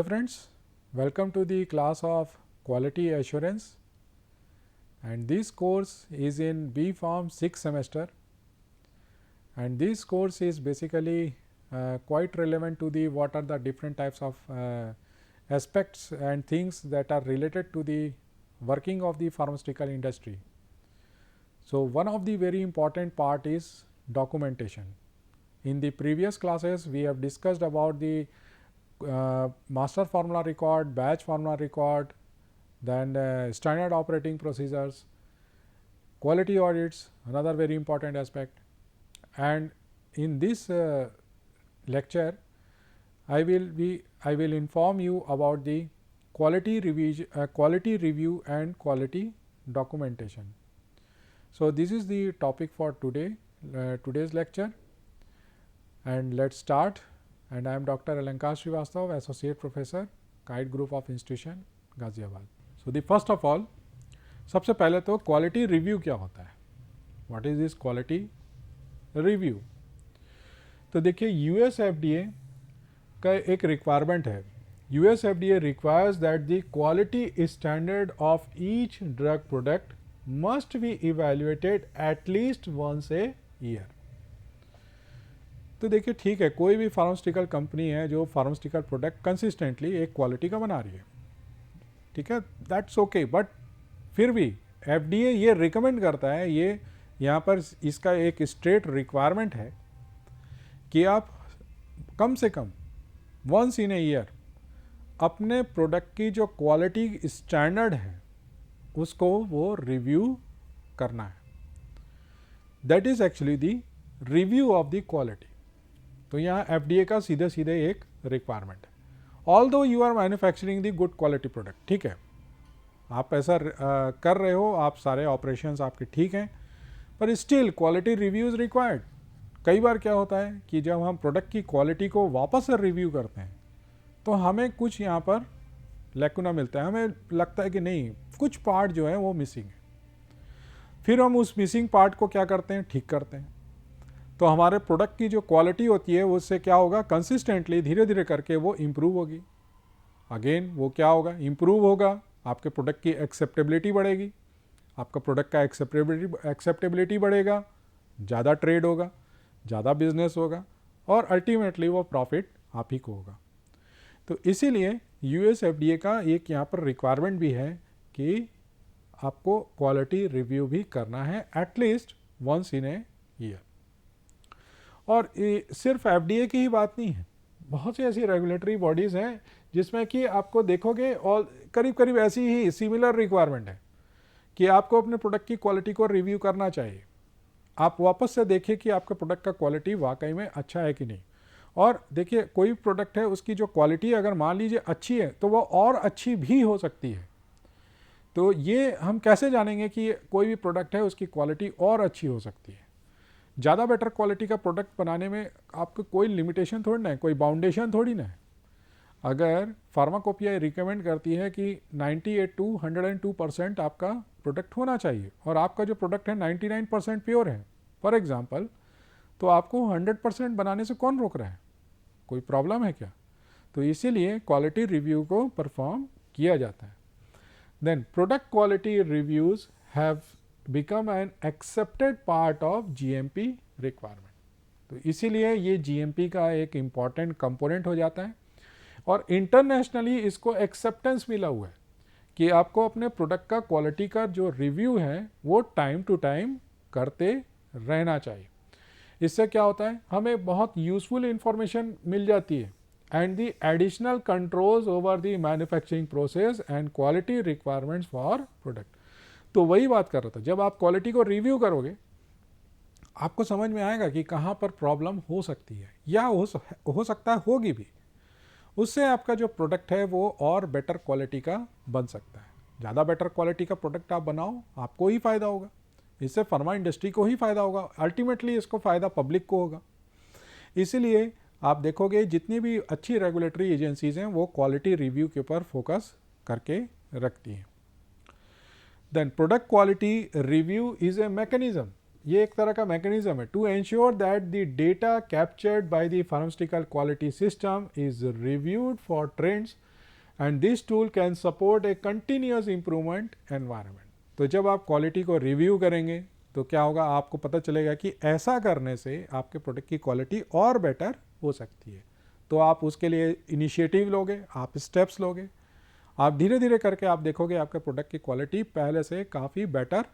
friends, welcome to the class of Quality Assurance, and this course is in B Pharm 6th semester, and this course is basically quite relevant to the what are the different types of aspects and things that are related to the working of the pharmaceutical industry. So, one of the very important part is documentation. In the previous classes we have discussed about the master formula record, batch formula record, then standard operating procedures, quality audits, another very important aspect. And in this lecture I will inform you about the quality review and quality documentation. So, this is the topic for today's lecture, and let's start. And I am Dr. Alankar Srivastava, Associate Professor, Kite Group of Institution, Ghaziabad. So, the first of all, सबसे पहले तो quality review क्या होता है, what is this quality review. तो देखिए US FDA का एक रिक्वायरमेंट है, US FDA requires that the quality standard of each drug product must be evaluated at least once a year. तो देखिए ठीक है, कोई भी फार्मास्यूटिकल कंपनी है जो फार्मास्यूटिकल प्रोडक्ट कंसिस्टेंटली एक क्वालिटी का बना रही है, ठीक है, दैट्स ओके, बट फिर भी एफडीए ये रिकमेंड करता है, ये यहाँ पर इसका एक स्ट्रेट रिक्वायरमेंट है कि आप कम से कम वंस इन ए ईयर अपने प्रोडक्ट की जो क्वालिटी स्टैंडर्ड है उसको वो रिव्यू करना है। That is actually the review of the quality. तो यहाँ एफडीए का सीधे सीधे एक रिक्वायरमेंट है। Although you are manufacturing the good quality product, ठीक है, आप ऐसा कर रहे हो, आप सारे ऑपरेशंस आपके ठीक हैं, पर still quality review is required. कई बार क्या होता है कि जब हम प्रोडक्ट की क्वालिटी को वापस से रिव्यू करते हैं तो हमें कुछ यहाँ पर लैकुना मिलता है, हमें लगता है कि नहीं कुछ पार्ट जो है वो मिसिंग है। फिर हम उस मिसिंग पार्ट को क्या करते हैं, ठीक करते हैं। तो हमारे प्रोडक्ट की जो क्वालिटी होती है उससे क्या होगा, कंसिस्टेंटली धीरे धीरे करके वो इम्प्रूव होगी। अगेन वो क्या होगा, इम्प्रूव होगा, आपके प्रोडक्ट की एक्सेप्टेबिलिटी बढ़ेगी, आपका प्रोडक्ट का एक्सेप्टेबिलिटी बढ़ेगा, ज़्यादा ट्रेड होगा, ज़्यादा बिजनेस होगा, और अल्टीमेटली वो प्रॉफिट आप ही को होगा। तो इसीलिए यूएस एफडीए का एक यहाँ पर रिक्वायरमेंट भी है कि आपको क्वालिटी रिव्यू भी करना है at least once in a year. और सिर्फ एफडीए की ही बात नहीं है, बहुत सी ऐसी रेगुलेटरी बॉडीज़ हैं जिसमें कि आपको देखोगे और करीब करीब ऐसी ही सिमिलर रिक्वायरमेंट है कि आपको अपने प्रोडक्ट की क्वालिटी को रिव्यू करना चाहिए। आप वापस से देखिए कि आपका प्रोडक्ट का क्वालिटी वाकई में अच्छा है कि नहीं। और देखिए कोई प्रोडक्ट है उसकी जो क्वालिटी अगर मान लीजिए अच्छी है तो वो और अच्छी भी हो सकती है। तो ये हम कैसे जानेंगे कि कोई भी प्रोडक्ट है उसकी क्वालिटी और अच्छी हो सकती है। ज़्यादा बेटर क्वालिटी का प्रोडक्ट बनाने में आपको कोई लिमिटेशन थोड़ी ना है, कोई बाउंडेशन थोड़ी ना है। अगर फार्माकोपिया रिकमेंड करती है कि 98 to 102% आपका प्रोडक्ट होना चाहिए और आपका जो प्रोडक्ट है 99% प्योर है फॉर एग्जांपल, तो आपको 100% बनाने से कौन रोक रहा है, कोई प्रॉब्लम है क्या? तो इसीलिए क्वालिटी रिव्यू को परफॉर्म किया जाता है। Then product quality reviews have become an accepted part of GMP requirement. तो इसीलिए ये जीएमपी का एक इम्पॉर्टेंट कंपोनेंट हो जाता है और इंटरनेशनली इसको एक्सेप्टेंस मिला हुआ है कि आपको अपने प्रोडक्ट का क्वालिटी का जो रिव्यू है वो टाइम टू टाइम करते रहना चाहिए। इससे क्या होता है, हमें बहुत यूजफुल इंफॉर्मेशन मिल जाती है and the additional controls over the manufacturing process and quality requirements for product. तो वही बात कर रहा था, जब आप क्वालिटी को रिव्यू करोगे आपको समझ में आएगा कि कहाँ पर प्रॉब्लम हो सकती है या हो सकता है होगी भी। उससे आपका जो प्रोडक्ट है वो और बेटर क्वालिटी का बन सकता है। ज़्यादा बेटर क्वालिटी का प्रोडक्ट आप बनाओ, आपको ही फ़ायदा होगा, इससे फार्मा इंडस्ट्री को ही फ़ायदा होगा, अल्टीमेटली इसको फ़ायदा पब्लिक को होगा। इसीलिए आप देखोगे जितनी भी अच्छी रेगुलेटरी एजेंसीज़ हैं वो क्वालिटी रिव्यू के ऊपर फोकस करके रखती हैं। Then product quality review is a mechanism, ये एक तरह का मैकेनिज्म है to ensure that the data captured by the pharmaceutical quality system is reviewed for trends and this tool can support a continuous improvement environment. तो जब आप quality को review करेंगे तो क्या होगा, आपको पता चलेगा कि ऐसा करने से आपके प्रोडक्ट की क्वालिटी और बेटर हो सकती है। तो आप उसके लिए इनिशिएटिव लोगे, आप स्टेप्स लोगे, आप धीरे धीरे करके आप देखोगे आपके प्रोडक्ट की क्वालिटी पहले से काफ़ी बेटर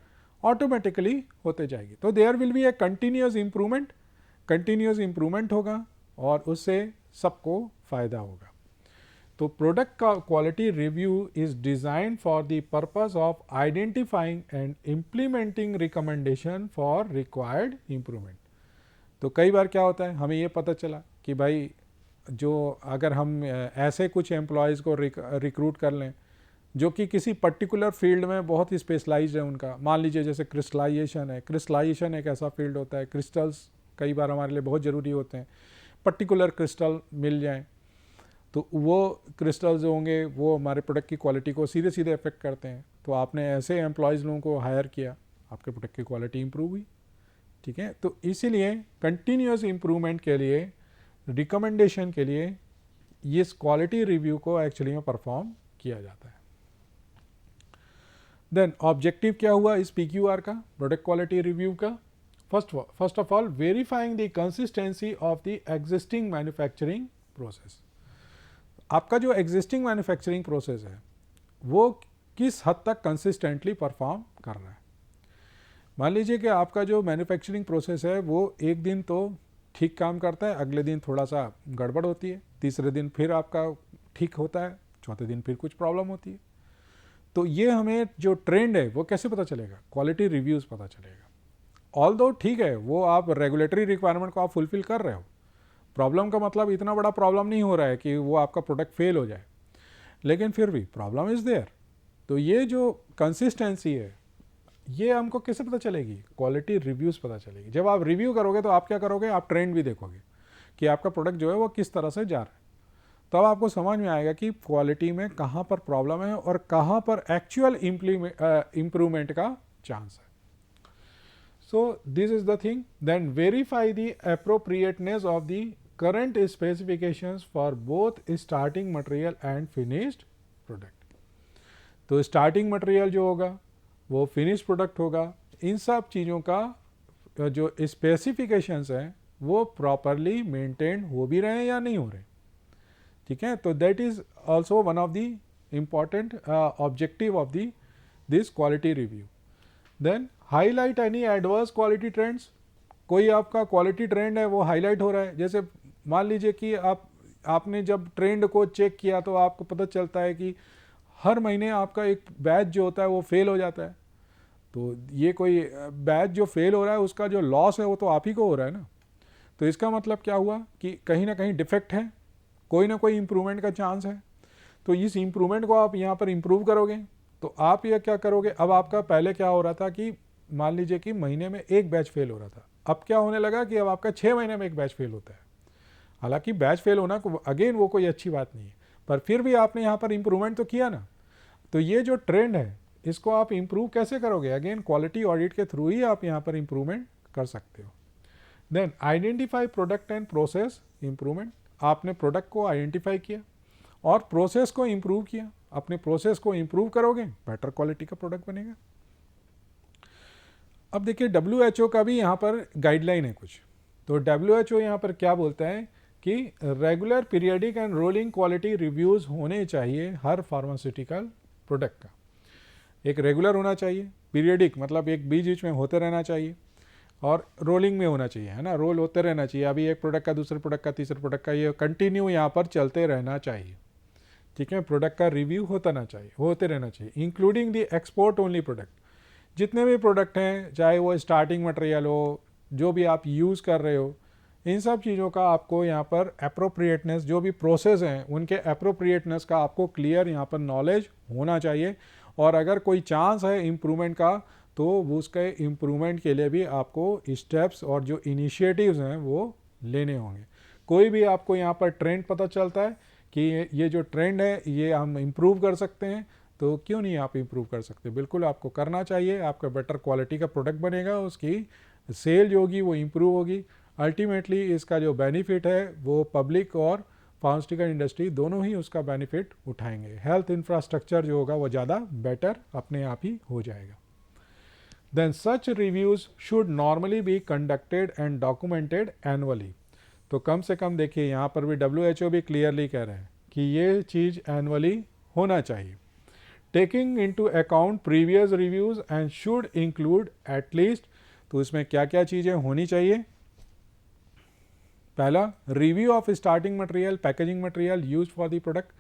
ऑटोमेटिकली होते जाएगी। तो there will be a continuous improvement होगा और उससे सबको फ़ायदा होगा। तो प्रोडक्ट का quality review is design for the purpose of identifying and implementing recommendation for required improvement. तो कई बार क्या होता है, हमें ये पता चला कि भाई जो अगर हम ऐसे कुछ एम्प्लॉयज़ को रिक्रूट कर लें जो कि किसी पर्टिकुलर फील्ड में बहुत ही स्पेशलाइज्ड है उनका, मान लीजिए जैसे क्रिस्टलाइजेशन है, क्रिस्टलाइजेशन एक ऐसा फील्ड होता है, क्रिस्टल्स कई बार हमारे लिए बहुत ज़रूरी होते हैं, पर्टिकुलर क्रिस्टल मिल जाएं तो वो क्रिस्टल जो होंगे वो हमारे प्रोडक्ट की क्वालिटी को सीधे सीधे अफेक्ट करते हैं। तो आपने ऐसे एम्प्लॉयज़ लोगों को हायर किया, आपके प्रोडक्ट की क्वालिटी इंप्रूव हुई। ठीक है, तो इसीलिए कंटिन्यूअस इम्प्रूवमेंट के लिए, रिकमेंडेशन के लिए इस क्वालिटी रिव्यू को एक्चुअली में परफॉर्म किया जाता है। देन ऑब्जेक्टिव क्या हुआ इस PQR का, प्रोडक्ट क्वालिटी रिव्यू का? First of all verifying the consistency of the existing manufacturing process. आपका जो एग्जिस्टिंग मैन्युफैक्चरिंग प्रोसेस है वो किस हद तक कंसिस्टेंटली परफॉर्म कर रहा है। मान लीजिए कि आपका जो मैन्युफैक्चरिंग प्रोसेस है वो एक दिन तो ठीक काम करता है, अगले दिन थोड़ा सा गड़बड़ होती है, तीसरे दिन फिर आपका ठीक होता है, चौथे दिन फिर कुछ प्रॉब्लम होती है। तो ये हमें जो ट्रेंड है वो कैसे पता चलेगा? क्वालिटी रिव्यूज़ पता चलेगा। ऑल्दो ठीक है वो आप रेगुलेटरी रिक्वायरमेंट को आप फुलफिल कर रहे हो, प्रॉब्लम का मतलब इतना बड़ा प्रॉब्लम नहीं हो रहा है कि वो आपका प्रोडक्ट फेल हो जाए, लेकिन फिर भी प्रॉब्लम इज़ देयर। तो ये जो कंसिस्टेंसी है ये हमको कैसे पता चलेगी? क्वालिटी रिव्यूज़ पता चलेगी। जब आप रिव्यू करोगे तो आप क्या करोगे, आप ट्रेंड भी देखोगे कि आपका प्रोडक्ट जो है वो किस तरह से जा रहा है। तब आपको समझ में आएगा कि क्वालिटी में कहाँ पर प्रॉब्लम है और कहाँ पर एक्चुअल इम्प्रूवमेंट का चांस है। So this is the thing. Then verify the appropriateness of the current specifications for both starting material and finished product. तो starting material जो होगा वो finished product होगा, इन सब चीज़ों का जो specifications हैं वो properly maintained हो भी रहे हैं या नहीं हो रहे। ठीक है, तो that is also one of the important objective of this quality review. Then highlight any adverse quality trends. कोई आपका क्वालिटी ट्रेंड है वो हाईलाइट हो रहा है, जैसे मान लीजिए कि आपने जब ट्रेंड को चेक किया तो आपको पता चलता है कि हर महीने आपका एक बैच जो होता है वो फेल हो जाता है। तो ये कोई बैच जो फेल हो रहा है उसका जो लॉस है वो तो आप ही को हो रहा है ना। तो इसका मतलब क्या हुआ कि कहीं ना कहीं डिफेक्ट है, कोई ना कोई इम्प्रूवमेंट का चांस है। तो इस इम्प्रूवमेंट को आप यहाँ पर इम्प्रूव करोगे तो आप ये क्या करोगे, अब आपका पहले क्या हो रहा था कि मान लीजिए कि महीने में एक बैच फेल हो रहा था, अब क्या होने लगा कि अब आपका 6 महीने में एक बैच फेल होता है। हालांकि बैच फेल होना अगेन वो कोई अच्छी बात नहीं है, पर फिर भी आपने यहाँ पर इम्प्रूवमेंट तो किया ना। तो ये जो ट्रेंड है इसको आप इम्प्रूव कैसे करोगे? अगेन क्वालिटी ऑडिट के थ्रू ही आप यहाँ पर इम्प्रूवमेंट कर सकते हो। Then identify product and process improvement. आपने प्रोडक्ट को आइडेंटिफाई किया और प्रोसेस को इम्प्रूव किया। अपने प्रोसेस को इम्प्रूव करोगे बेटर क्वालिटी का प्रोडक्ट बनेगा। अब देखिए WHO का भी यहाँ पर गाइडलाइन है कुछ। तो WHO यहाँ पर क्या बोलता है कि regular periodic and rolling quality reviews होने चाहिए हर फार्मास्यूटिकल प्रोडक्ट का। एक रेगुलर होना चाहिए, पीरियडिक मतलब एक बीच बीच में होते रहना चाहिए, और रोलिंग में होना चाहिए, है ना, रोल होते रहना चाहिए। अभी एक प्रोडक्ट का दूसरे प्रोडक्ट का तीसरे प्रोडक्ट का ये कंटिन्यू यहाँ पर चलते रहना चाहिए। ठीक है, प्रोडक्ट का रिव्यू होते रहना चाहिए, including the export only product. जितने भी प्रोडक्ट हैं, चाहे वो स्टार्टिंग मटेरियल हो, जो भी आप यूज़ कर रहे हो, इन सब चीज़ों का आपको यहाँ पर अप्रोप्रिएटनेस, जो भी प्रोसेस हैं उनके अप्रोप्रिएटनेस का आपको क्लियर यहाँ पर नॉलेज होना चाहिए। और अगर कोई चांस है इम्प्रूवमेंट का तो उसके इम्प्रूवमेंट के लिए भी आपको स्टेप्स और जो इनिशिएटिव्स हैं वो लेने होंगे। कोई भी आपको यहाँ पर ट्रेंड पता चलता है कि ये जो ट्रेंड है ये हम इम्प्रूव कर सकते हैं, तो क्यों नहीं आप इम्प्रूव कर सकते? बिल्कुल आपको करना चाहिए। आपका बेटर क्वालिटी का प्रोडक्ट बनेगा, उसकी सेल जो होगी वो इम्प्रूव होगी। अल्टीमेटली इसका जो बेनिफिट है वो पब्लिक और फार्मास्यूटिकल इंडस्ट्री दोनों ही उसका बेनिफिट उठाएंगे। हेल्थ इंफ्रास्ट्रक्चर जो होगा वो ज़्यादा बेटर अपने आप ही हो जाएगा। Then such reviews should normally be conducted and documented annually. तो कम से कम देखिए यहाँ पर भी WHO भी क्लियरली कह रहे हैं कि ये चीज़ एनुअली होना चाहिए। Taking into account previous reviews and should include at least, तो इसमें क्या क्या चीज़ें होनी चाहिए। पहला, review of starting material, packaging material use for the product.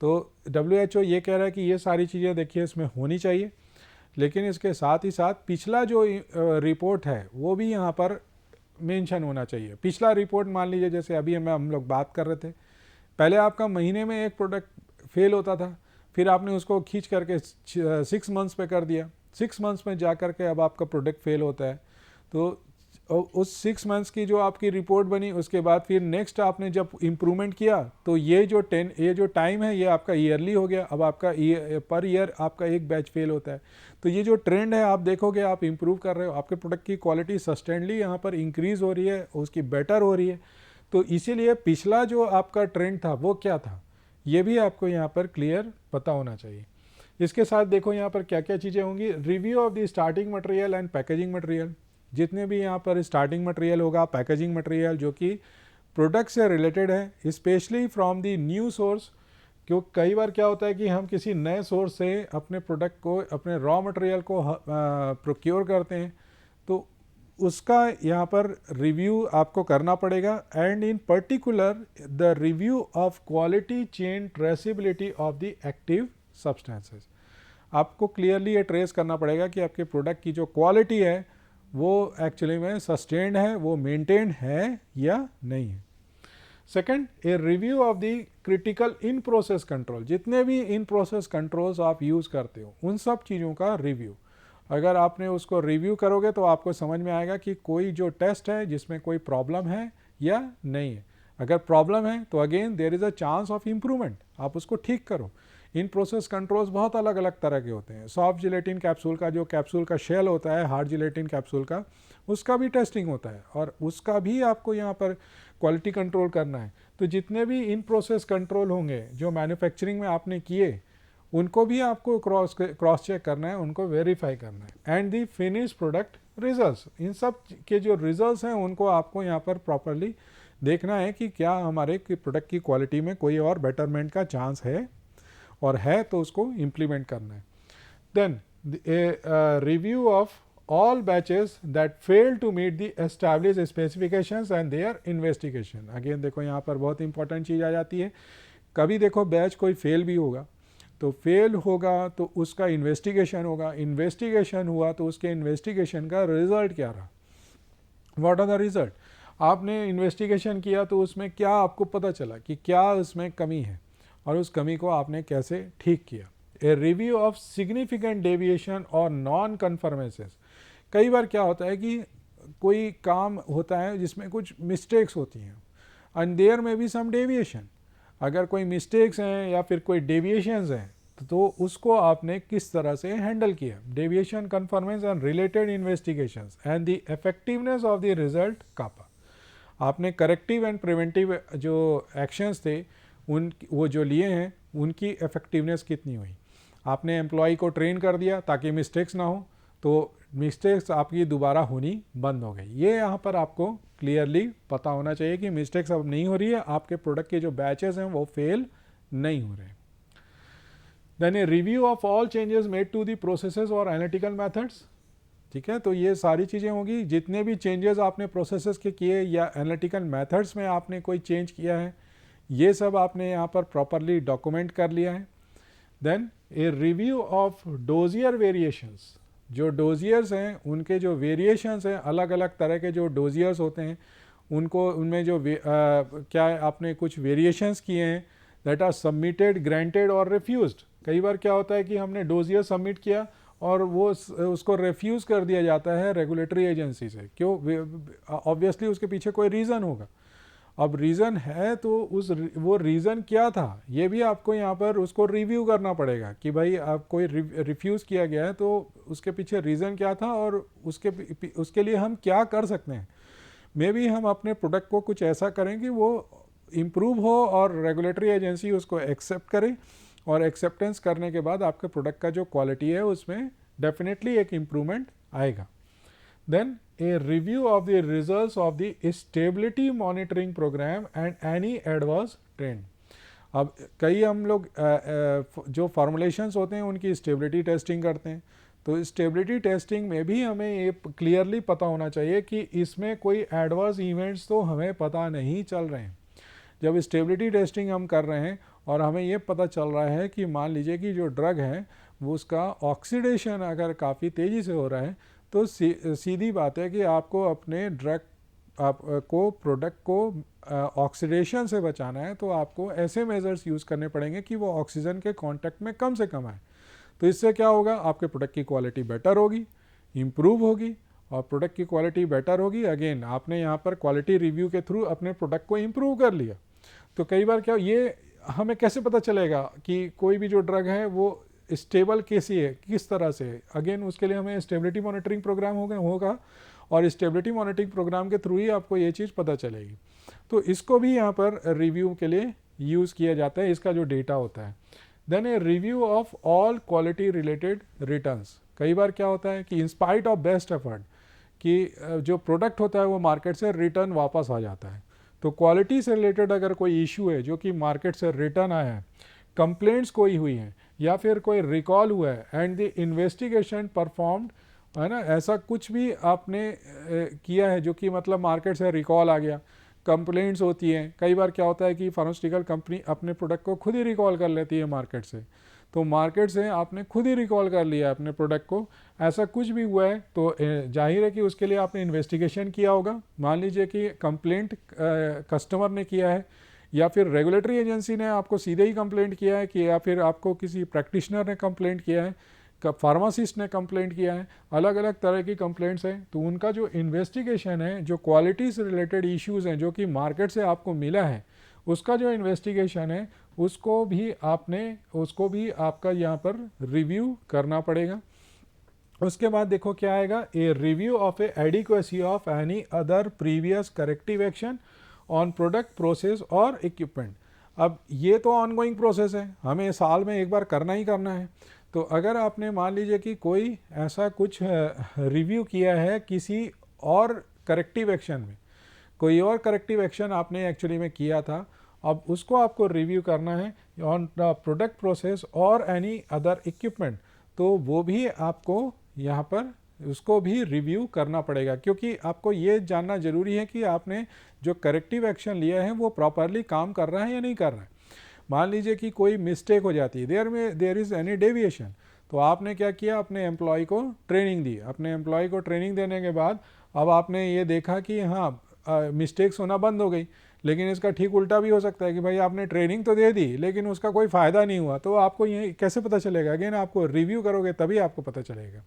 तो WHO ये कह रहा है कि ये सारी चीज़ें देखिए इसमें होनी चाहिए, लेकिन इसके साथ ही साथ पिछला जो रिपोर्ट है वो भी यहाँ पर मेंशन होना चाहिए। पिछला रिपोर्ट मान लीजिए जैसे अभी हम लोग बात कर रहे थे, पहले आपका महीने में एक प्रोडक्ट फेल होता था, फिर आपने उसको खींच करके 6 मंथ्स पे कर दिया, 6 मंथ्स में जा करके अब आपका प्रोडक्ट फेल होता है। तो उस 6 मंथ्स की जो आपकी रिपोर्ट बनी, उसके बाद फिर नेक्स्ट आपने जब इम्प्रूवमेंट किया तो ये जो टाइम है ये आपका ईयरली हो गया। अब आपका पर ईयर आपका एक बैच फेल होता है। तो ये जो ट्रेंड है आप देखोगे, आप इम्प्रूव कर रहे हो, आपके प्रोडक्ट की क्वालिटी सस्टेनली यहाँ पर इंक्रीज़ हो रही है, उसकी बेटर हो रही है। तो इसीलिए पिछला जो आपका ट्रेंड था वो क्या था, ये भी आपको यहाँ पर क्लियर पता होना चाहिए। इसके साथ देखो यहाँ पर क्या क्या चीज़ें होंगी। Review of the starting material and packaging material, जितने भी यहाँ पर स्टार्टिंग मटेरियल होगा, पैकेजिंग मटेरियल जो कि प्रोडक्ट से रिलेटेड है, specially from the new source. क्यों कई बार क्या होता है कि हम किसी नए सोर्स से अपने प्रोडक्ट को, अपने रॉ मटेरियल को प्रोक्योर करते हैं, तो उसका यहाँ पर रिव्यू आपको करना पड़ेगा। And in particular the review of quality chain traceability of the active substances. आपको क्लियरली ये ट्रेस करना पड़ेगा कि आपके प्रोडक्ट की जो क्वालिटी है वो एक्चुअली में सस्टेन्ड है, वो मेंटेन है या नहीं है। Second, A review of the critical in process control. जितने भी इन प्रोसेस कंट्रोल्स आप यूज़ करते हो उन सब चीज़ों का रिव्यू, अगर आपने उसको रिव्यू करोगे तो आपको समझ में आएगा कि कोई जो टेस्ट है जिसमें कोई प्रॉब्लम है या नहीं है। अगर प्रॉब्लम है तो again there is a chance of improvement, आप उसको ठीक करो। इन प्रोसेस कंट्रोल्स बहुत अलग अलग तरह के होते हैं। सॉफ्ट जिलेटिन कैप्सूल का जो कैप्सूल का शेल होता है, हार्ड जिलेटिन कैप्सूल का, उसका भी टेस्टिंग होता है और उसका भी आपको यहाँ पर क्वालिटी कंट्रोल करना है। तो जितने भी इन प्रोसेस कंट्रोल होंगे जो मैन्युफैक्चरिंग में आपने किए, उनको भी आपको क्रॉस चेक करना है, उनको वेरीफाई करना है। And the finish product results, इन सब के जो रिजल्ट्स हैं उनको आपको यहाँ पर प्रॉपरली देखना है कि क्या हमारे प्रोडक्ट की क्वालिटी में कोई और बेटरमेंट का चांस है, और है तो उसको इम्प्लीमेंट करना है। Then review of all batches that fail to meet the established specifications and their investigation। Again देखो यहाँ पर बहुत इंपॉर्टेंट चीज़ आ जाती है। कभी देखो बैच कोई फेल भी होगा, तो फेल होगा तो उसका इन्वेस्टिगेशन होगा, इन्वेस्टिगेशन हुआ तो उसके इन्वेस्टिगेशन का रिजल्ट क्या रहा, व्हाट आर द रिजल्ट। आपने इन्वेस्टिगेशन किया तो उसमें क्या आपको पता चला कि क्या उसमें कमी है और उस कमी को आपने कैसे ठीक किया। ए रिव्यू ऑफ सिग्निफिकेंट डेविएशन और नॉन कन्फर्मेंसेस। कई बार क्या होता है कि कोई काम होता है जिसमें कुछ मिस्टेक्स होती हैं एंड देयर में भी सम डेविएशन। अगर कोई मिस्टेक्स हैं या फिर कोई डेविएशंस हैं तो उसको आपने किस तरह से हैंडल किया। Deviation, conformance and related investigations and the effectiveness of the result CAPA. आपने करेक्टिव एंड प्रिवेंटिव जो एक्शंस थे वो जो लिए हैं उनकी इफेक्टिवनेस कितनी हुई। आपने एम्प्लॉय को ट्रेन कर दिया ताकि मिस्टेक्स ना हो, तो मिस्टेक्स आपकी दोबारा होनी बंद हो गई। ये यहाँ पर आपको क्लियरली पता होना चाहिए कि मिस्टेक्स अब नहीं हो रही है, आपके प्रोडक्ट के जो बैचेस हैं वो फेल नहीं हो रहे। Then a review of all changes made to the processes और एनालिटिकल मेथड्स। ठीक है, तो ये सारी चीज़ें होंगी, जितने भी चेंजेस आपने प्रोसेसेस के किए या एनालिटिकल मेथड्स में आपने कोई चेंज किया है, ये सब आपने यहाँ पर प्रॉपरली डॉक्यूमेंट कर लिया है। Then a review of dossier variations. जो डोजियर्स हैं उनके जो वेरिएशंस हैं, अलग अलग तरह के जो डोजियर्स होते हैं उनको, उनमें जो क्या आपने कुछ वेरिएशंस किए हैं दैट आर सबमिटेड, ग्रांटेड और रिफ्यूज्ड। कई बार क्या होता है कि हमने डोजियर सबमिट किया और वो उसको रिफ्यूज़ कर दिया जाता है रेगुलेटरी एजेंसी से। क्यों? ऑब्वियसली उसके पीछे कोई रीज़न होगा। अब रीज़न है तो वो रीज़न क्या था ये भी आपको यहाँ पर उसको रिव्यू करना पड़ेगा कि भाई आप कोई रिफ्यूज़ किया गया है तो उसके पीछे रीज़न क्या था और उसके लिए हम क्या कर सकते हैं। मे बी हम अपने प्रोडक्ट को कुछ ऐसा करें कि वो इम्प्रूव हो और रेगुलेटरी एजेंसी उसको एक्सेप्ट करे, और एक्सेप्टेंस करने के बाद आपके प्रोडक्ट का जो क्वालिटी है उसमें डेफिनेटली एक इम्प्रूवमेंट आएगा. Then a review of the results of the stability monitoring program and any adverse trend. अब कई हम लोग जो फॉर्मुलेशंस होते हैं उनकी स्टेबिलिटी टेस्टिंग करते हैं, तो स्टेबिलिटी टेस्टिंग में भी हमें ये क्लियरली पता होना चाहिए कि इसमें कोई एडवर्स इवेंट्स तो हमें पता नहीं चल रहे हैं. जब स्टेबिलिटी टेस्टिंग हम कर रहे हैं और हमें ये पता चल रहा है कि मान लीजिए कि जो ड्रग है वो उसका ऑक्सीडेशन अगर काफ़ी तेज़ी से हो रहा है, तो सीधी बात है कि आपको अपने ड्रग आपको प्रोडक्ट को ऑक्सीडेशन से बचाना है, तो आपको ऐसे मेजर्स यूज़ करने पड़ेंगे कि वो ऑक्सीजन के कांटेक्ट में कम से कम आए. तो इससे क्या होगा, आपके प्रोडक्ट की क्वालिटी बेटर होगी, इम्प्रूव होगी, और प्रोडक्ट की क्वालिटी बेटर होगी. अगेन आपने यहाँ पर क्वालिटी रिव्यू के थ्रू अपने प्रोडक्ट को इम्प्रूव कर लिया. तो कई बार क्या, ये हमें कैसे पता चलेगा कि कोई भी जो ड्रग है वो स्टेबल कैसी है, किस तरह से है. अगेन उसके लिए हमें स्टेबिलिटी मॉनिटरिंग प्रोग्राम होगा और स्टेबिलिटी मॉनिटरिंग प्रोग्राम के थ्रू ही आपको ये चीज़ पता चलेगी. तो इसको भी यहाँ पर रिव्यू के लिए यूज़ किया जाता है, इसका जो डेटा होता है. Then a review of all quality related returns. कई बार क्या होता है कि इंस्पाइट ऑफ बेस्ट एफर्ट कि जो प्रोडक्ट होता है वो मार्केट से रिटर्न वापस आ जाता है. तो क्वालिटी से रिलेटेड अगर कोई इशू है जो कि मार्केट से रिटर्न आया है, कंप्लेंट्स कोई हुई हैं या फिर कोई रिकॉल हुआ है एंड द इन्वेस्टिगेशन परफॉर्म्ड, है ना, ऐसा कुछ भी आपने किया है जो कि मतलब मार्केट से रिकॉल आ गया, कंप्लेंट्स होती हैं. कई बार क्या होता है कि फार्मास्यूटिकल कंपनी अपने प्रोडक्ट को खुद ही रिकॉल कर लेती है मार्केट से, तो मार्केट से आपने खुद ही रिकॉल कर लिया अपने प्रोडक्ट को, ऐसा कुछ भी हुआ है तो जाहिर है कि उसके लिए आपने इन्वेस्टिगेशन किया होगा. मान लीजिए कि कंप्लेंट कस्टमर ने किया है या फिर रेगुलेटरी एजेंसी ने आपको सीधे ही कंप्लेंट किया है कि, या फिर आपको किसी प्रैक्टिशनर ने कंप्लेंट किया है, फार्मासिस्ट ने कंप्लेंट किया है, अलग अलग तरह की कंप्लेंट्स हैं. तो उनका जो इन्वेस्टिगेशन है, जो क्वालिटी से रिलेटेड इश्यूज़ हैं जो कि मार्केट से आपको मिला है, उसका जो इन्वेस्टिगेशन है उसको भी आपका यहाँ पर रिव्यू करना पड़ेगा. उसके बाद देखो क्या आएगा, ए review of A adequacy of any other previous corrective action on product process और इक्विपमेंट. अब ये तो ऑनगोइंग प्रोसेस है, हमें साल में एक बार करना ही करना है. तो अगर आपने मान लीजिए कि कोई ऐसा कुछ रिव्यू किया है किसी और करेक्टिव एक्शन में, कोई और करेक्टिव एक्शन आपने एक्चुअली में किया था, अब उसको आपको रिव्यू करना है ऑन द प्रोडक्ट प्रोसेस और एनी अदर इक्विपमेंट, तो वो भी आपको यहाँ पर उसको भी रिव्यू करना पड़ेगा. क्योंकि आपको ये जानना ज़रूरी है कि आपने जो करेक्टिव एक्शन लिया है वो प्रॉपरली काम कर रहा है या नहीं कर रहा है. मान लीजिए कि कोई मिस्टेक हो जाती है, देयर इज़ एनी डेविएशन, तो आपने क्या किया, अपने एम्प्लॉय को ट्रेनिंग दी. अपने एम्प्लॉय को ट्रेनिंग देने के बाद अब आपने ये देखा कि हाँ मिस्टेक्स होना बंद हो गई. लेकिन इसका ठीक उल्टा भी हो सकता है कि भाई आपने ट्रेनिंग तो दे दी लेकिन उसका कोई फ़ायदा नहीं हुआ, तो आपको ये कैसे पता चलेगा. अगेन आपको रिव्यू करोगे तभी आपको पता चलेगा.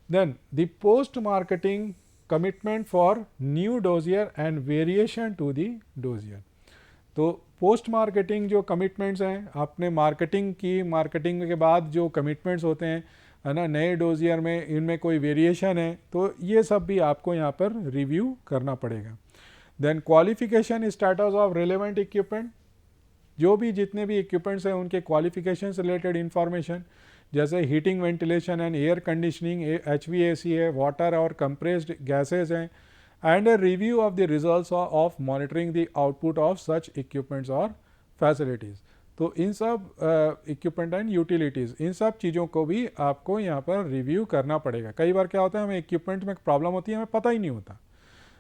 Then the post marketing commitment for new dossier and variation to the dossier. तो पोस्ट मार्केटिंग जो कमिटमेंट्स हैं, आपने मार्केटिंग की, मार्केटिंग के बाद जो कमिटमेंट्स होते हैं, है ना, नए डोजियर में इनमें कोई वेरिएशन है, तो ये सब भी आपको यहाँ पर रिव्यू करना पड़ेगा. Then qualification status of relevant equipment, जो भी जितने भी इक्विपमेंट्स हैं उनके क्वालिफिकेशन से रिलेटेड इंफॉर्मेशन, जैसे heating, ventilation and air conditioning, HVAC है, वाटर और कंप्रेस्ड गैसेज हैं, and a review of the results of monitoring the output of such equipments or facilities. तो इन सब इक्विपमेंट एंड यूटिलिटीज़, इन सब चीज़ों को भी आपको यहाँ पर रिव्यू करना पड़ेगा. कई बार क्या होता है, हमें इक्विपमेंट में प्रॉब्लम होती है, हमें पता ही नहीं होता.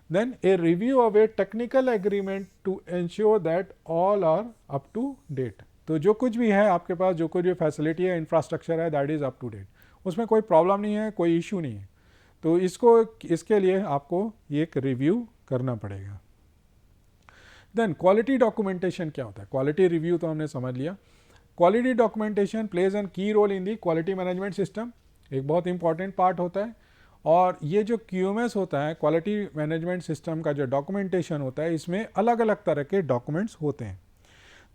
Then a review of a technical agreement to ensure that all are up to date. तो जो कुछ भी है आपके पास, जो कुछ भी फैसिलिटी है, इंफ्रास्ट्रक्चर है, that is up to date, उसमें कोई प्रॉब्लम नहीं है, कोई इशू नहीं है. तो इसके लिए आपको एक रिव्यू करना पड़ेगा. देन क्वालिटी डॉक्यूमेंटेशन क्या होता है. क्वालिटी रिव्यू तो हमने समझ लिया. Quality documentation plays an key role in the quality management system, एक बहुत इंपॉर्टेंट पार्ट होता है. और ये जो QMS होता है, क्वालिटी मैनेजमेंट सिस्टम का जो डॉक्यूमेंटेशन होता है, इसमें अलग अलग तरह के डॉक्यूमेंट्स होते हैं.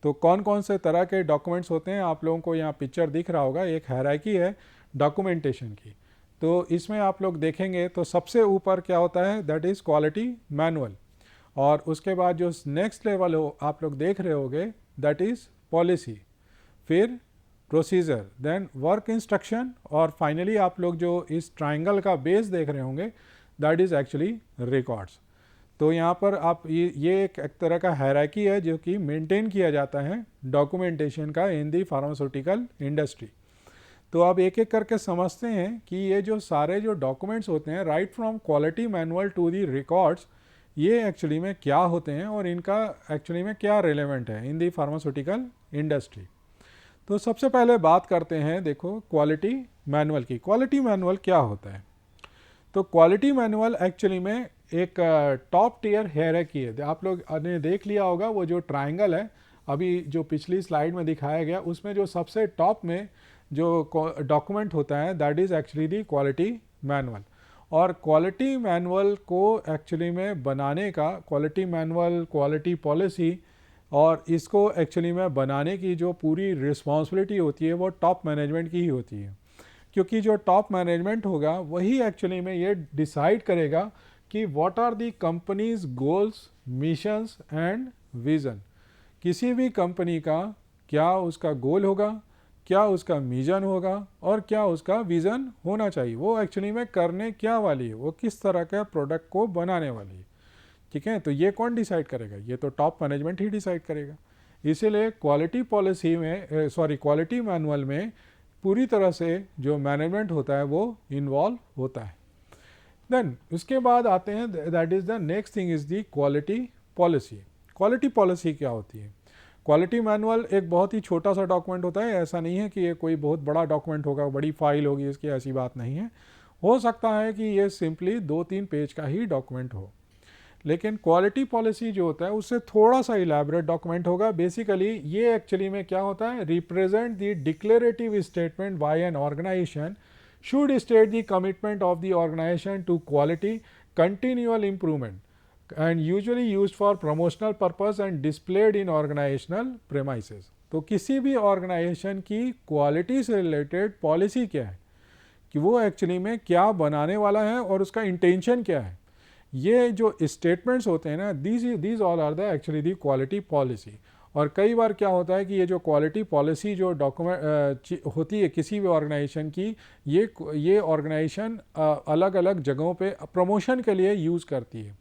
तो कौन कौन से तरह के डॉक्यूमेंट्स होते हैं, आप लोगों को यहाँ पिक्चर दिख रहा होगा, एक हायरार्की है डॉक्यूमेंटेशन की. तो इसमें आप लोग देखेंगे तो सबसे ऊपर क्या होता है, दैट इज़ क्वालिटी मैनुअल. और उसके बाद जो नेक्स्ट लेवल हो आप लोग देख रहे होगे दैट इज़ पॉलिसी, फिर प्रोसीजर, देन वर्क इंस्ट्रक्शन, और फाइनली आप लोग जो इस ट्राइंगल का बेस देख रहे होंगे दैट इज़ एक्चुअली रिकॉर्ड्स। तो यहाँ पर आप ये एक तरह का हायरार्की है जो कि मेंटेन किया जाता है डॉक्यूमेंटेशन का इन दी फार्मास्यूटिकल इंडस्ट्री। तो आप एक एक करके समझते हैं कि ये जो सारे जो डॉक्यूमेंट्स होते हैं right from quality manual to the records, ये एक्चुअली में क्या होते हैं और इनका एक्चुअली में क्या रिलेवेंट है इन दी फार्मास्यूटिकल इंडस्ट्री। तो सबसे पहले बात करते हैं देखो क्वालिटी मैनुअल की। क्वालिटी मैनुअल क्या होता है? तो क्वालिटी मैनुअल एक्चुअली में एक टॉप टियर हायरार्की है। आप लोग ने देख लिया होगा वो जो ट्राइंगल है अभी जो पिछली स्लाइड में दिखाया गया, उसमें जो सबसे टॉप में जो डॉक्यूमेंट होता है that is actually the quality manual. और क्वालिटी मैनुअल को एक्चुअली में बनाने का, क्वालिटी मैनुअल, क्वालिटी पॉलिसी और इसको एक्चुअली में बनाने की जो पूरी रिस्पॉन्सिबिलिटी होती है वो टॉप मैनेजमेंट की ही होती है, क्योंकि जो टॉप मैनेजमेंट होगा वही एक्चुअली में ये डिसाइड करेगा कि what are the companies goals, missions and vision. किसी भी कंपनी का क्या उसका गोल होगा, क्या उसका मिशन होगा और क्या उसका विज़न होना चाहिए, वो एक्चुअली में करने क्या वाली है, वो किस तरह का प्रोडक्ट को बनाने वाली है। ठीक है, तो ये कौन डिसाइड करेगा? ये तो टॉप मैनेजमेंट ही डिसाइड करेगा। इसीलिए क्वालिटी पॉलिसी में क्वालिटी मैनुअल में पूरी तरह से जो मैनेजमेंट होता है वो इन्वॉल्व होता है। देन उसके बाद आते हैं that is the next thing is the quality policy. Quality policy क्या होती है? क्वालिटी मैनुअल एक बहुत ही छोटा सा डॉक्यूमेंट होता है, ऐसा नहीं है कि ये कोई बहुत बड़ा डॉक्यूमेंट होगा, बड़ी फाइल होगी इसकी, ऐसी बात नहीं है। हो सकता है कि ये सिंपली 2-3 पेज का ही डॉक्यूमेंट हो, लेकिन क्वालिटी पॉलिसी जो होता है उससे थोड़ा सा इलैबोरेट डॉक्यूमेंट होगा। बेसिकली ये एक्चुअली में क्या होता है, represent the declarative statement by an organization should state the commitment of the organization to quality, continual improvement and usually used for promotional purpose and displayed in organizational premises। तो किसी भी organisation की quality से related policy क्या है कि वो actually में क्या बनाने वाला है और उसका इंटेंशन क्या है, ये जो स्टेटमेंट्स होते हैं ना, these all are the actually the quality policy. और कई बार क्या होता है कि ये जो क्वालिटी पॉलिसी जो डॉक्यूमेंट होती है किसी भी ऑर्गेनाइजेशन की, ये ऑर्गेनाइजेशन अलग अलग जगहों पे प्रमोशन के लिए यूज़ करती है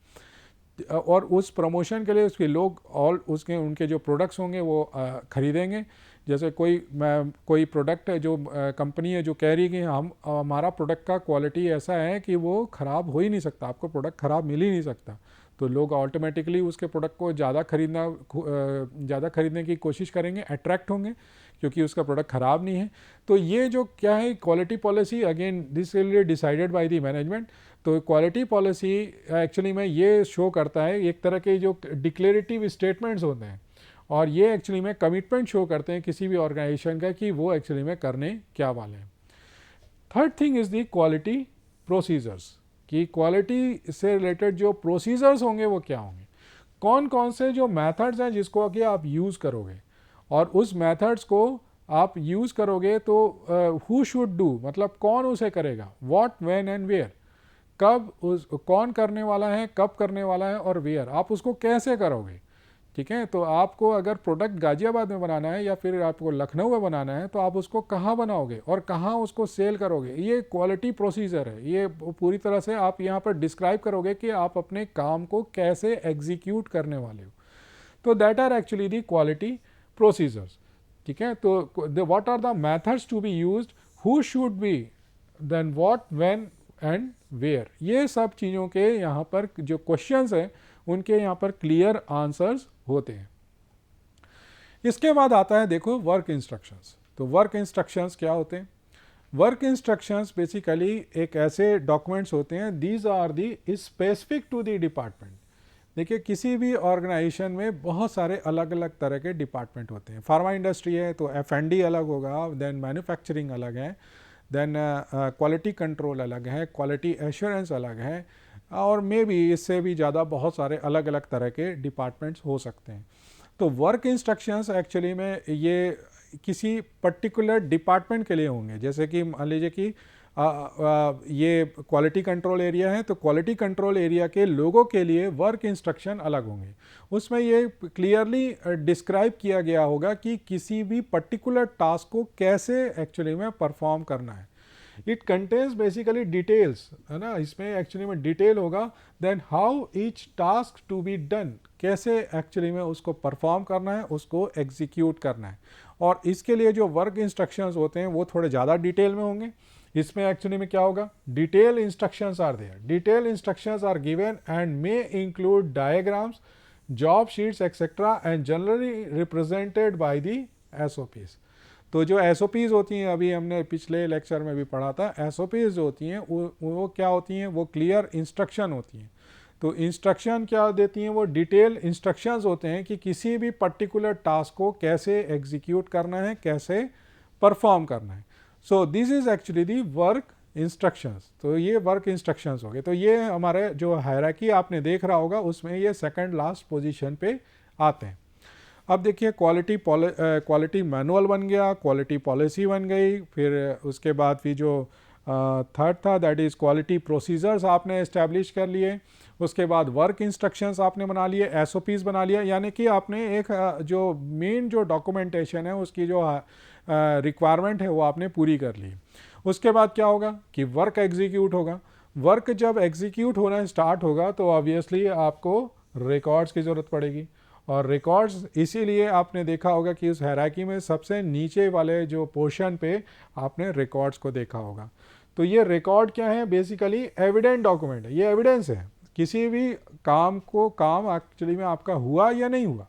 और उस प्रमोशन के लिए उसके लोग और उनके जो प्रोडक्ट्स होंगे वो ख़रीदेंगे। जैसे कोई प्रोडक्ट है जो कंपनी है जो कह रही है कि हमारा प्रोडक्ट का क्वालिटी ऐसा है कि वो ख़राब हो ही नहीं सकता, आपको प्रोडक्ट ख़राब मिल ही नहीं सकता, तो लोग ऑटोमेटिकली उसके प्रोडक्ट को ज़्यादा खरीदने की कोशिश करेंगे, अट्रैक्ट होंगे क्योंकि उसका प्रोडक्ट ख़राब नहीं है। तो ये जो क्या है quality policy, again this will be decided by the management. तो क्वालिटी पॉलिसी एक्चुअली में ये शो करता है एक तरह के जो डिक्लेरेटिव स्टेटमेंट्स होते हैं, और ये एक्चुअली में कमिटमेंट शो करते हैं किसी भी ऑर्गेनाइजेशन का कि वो एक्चुअली में करने क्या वाले हैं। Third thing is the quality procedures, कि क्वालिटी से रिलेटेड जो प्रोसीजर्स होंगे वो क्या होंगे, कौन कौन से जो मेथड्स हैं जिसको कि आप यूज़ करोगे, और उस मेथड्स को आप यूज़ करोगे तो हु शुड डू, मतलब कौन उसे करेगा, व्हाट, व्हेन एंड वेयर, कब कौन करने वाला है, कब करने वाला है, और वेयर आप उसको कैसे करोगे। ठीक है, तो आपको अगर प्रोडक्ट गाजियाबाद में बनाना है या फिर आपको लखनऊ में बनाना है तो आप उसको कहाँ बनाओगे और कहाँ उसको सेल करोगे, ये क्वालिटी प्रोसीजर है। ये पूरी तरह से आप यहाँ पर डिस्क्राइब करोगे कि आप अपने काम को कैसे एग्जीक्यूट करने वाले हो। तो that are actually the quality procedures. ठीक है, तो what are the methods to be used, who should be, then what, when and where, ये सब चीज़ों के यहाँ पर जो क्वेश्चंस हैं उनके यहाँ पर क्लियर आंसर्स होते हैं। इसके बाद आता है देखो वर्क इंस्ट्रक्शंस। तो वर्क इंस्ट्रक्शंस क्या होते हैं? वर्क इंस्ट्रक्शंस बेसिकली एक ऐसे डॉक्यूमेंट्स होते हैं, these are the specific to the department. देखिए किसी भी ऑर्गेनाइजेशन में बहुत सारे अलग अलग तरह के डिपार्टमेंट होते हैं। फार्मा इंडस्ट्री है तो F&D अलग होगा, देन मैन्युफैक्चरिंग अलग है, देन क्वालिटी कंट्रोल अलग है, क्वालिटी एश्योरेंस अलग है, और मे बी इससे भी ज़्यादा बहुत सारे अलग अलग तरह के डिपार्टमेंट्स हो सकते हैं। तो वर्क इंस्ट्रक्शंस एक्चुअली में ये किसी पर्टिकुलर डिपार्टमेंट के लिए होंगे। जैसे कि मान लीजिए कि ये क्वालिटी कंट्रोल एरिया है, तो क्वालिटी कंट्रोल एरिया के लोगों के लिए वर्क इंस्ट्रक्शन अलग होंगे। उसमें ये क्लियरली डिस्क्राइब किया गया होगा कि किसी भी पर्टिकुलर टास्क को कैसे एक्चुअली में परफॉर्म करना है। इट कंटेन्स बेसिकली डिटेल्स, है ना, इसमें एक्चुअली में डिटेल होगा। Then how each task to be done, कैसे एक्चुअली में उसको परफॉर्म करना है, उसको एग्जीक्यूट करना है। और इसके लिए जो वर्क इंस्ट्रक्शंस होते हैं वो थोड़े ज़्यादा डिटेल में होंगे। इसमें एक्चुअली में क्या होगा, detail instructions are there, detail instructions are given and may include diagrams, job sheets etcetera and generally represented by the SOPs. तो जो एसओपीज होती हैं, अभी हमने पिछले लेक्चर में भी पढ़ा था, एसओपीज जो होती हैं वो क्या होती हैं, वो क्लियर इंस्ट्रक्शन होती हैं। तो इंस्ट्रक्शन क्या देती हैं, वो डिटेल इंस्ट्रक्शंस होते हैं कि किसी भी पर्टिकुलर टास्क को कैसे एग्जीक्यूट करना है, कैसे परफॉर्म करना है। So this is actually the work instructions. तो ये वर्क इंस्ट्रक्शंस हो गए। तो ये हमारे जो हायरार्की आपने देख रहा होगा उसमें ये सेकंड लास्ट पोजीशन पे आते हैं। अब देखिए क्वालिटी मैनुअल बन गया, क्वालिटी पॉलिसी बन गई, फिर उसके बाद फिर जो थर्ड था दैट इज़ क्वालिटी प्रोसीजर्स आपने इस्टेब्लिश कर लिए। उसके बाद वर्क इंस्ट्रक्शंस आपने बना लिए, एसओपीज बना लिया, यानी कि आपने एक जो मेन जो डॉक्यूमेंटेशन है उसकी जो रिक्वायरमेंट है वो आपने पूरी कर ली। उसके बाद क्या होगा कि वर्क एग्जीक्यूट होगा। वर्क जब एग्जीक्यूट होना स्टार्ट होगा तो ऑब्वियसली आपको रिकॉर्ड्स की ज़रूरत पड़ेगी। और रिकॉर्ड्स इसीलिए आपने देखा होगा कि उस हायरार्की में सबसे नीचे वाले जो पोर्शन पे आपने रिकॉर्ड्स को देखा होगा। तो ये रिकॉर्ड क्या है, बेसिकली एविडेंट डॉक्यूमेंट है, ये एविडेंस है किसी भी काम एक्चुअली में आपका हुआ या नहीं हुआ,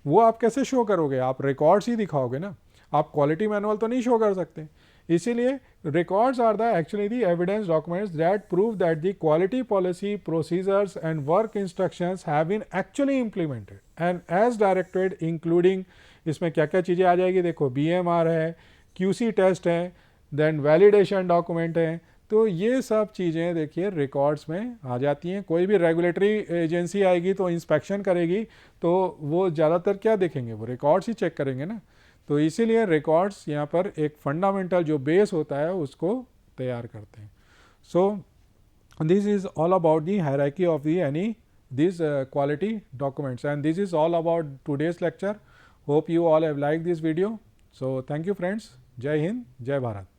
वो आप कैसे शो करोगे, आप रिकॉर्ड्स ही दिखाओगे ना, आप क्वालिटी मैनुअल तो नहीं शो कर सकते। इसीलिए records are the actually the evidence documents that prove that the quality policy procedures and work instructions have been actually implemented and as directed, including इसमें क्या क्या चीज़ें आ जाएगी, देखो बीएमआर है, क्यूसी टेस्ट है, देन वैलिडेशन डॉक्यूमेंट है। तो ये सब चीज़ें देखिए रिकॉर्ड्स में आ जाती हैं। कोई भी रेगुलेटरी एजेंसी आएगी तो इंस्पेक्शन करेगी तो वो ज़्यादातर क्या देखेंगे, वो रिकॉर्ड्स ही चेक करेंगे ना। तो इसीलिए रिकॉर्ड्स यहाँ पर एक फंडामेंटल जो बेस होता है उसको तैयार करते हैं। So this is all about the hierarchy of the any these quality documents, and this is all about today's lecture. Hope you all have liked this video. So thank you friends. Jai Hind, Jai Bharat.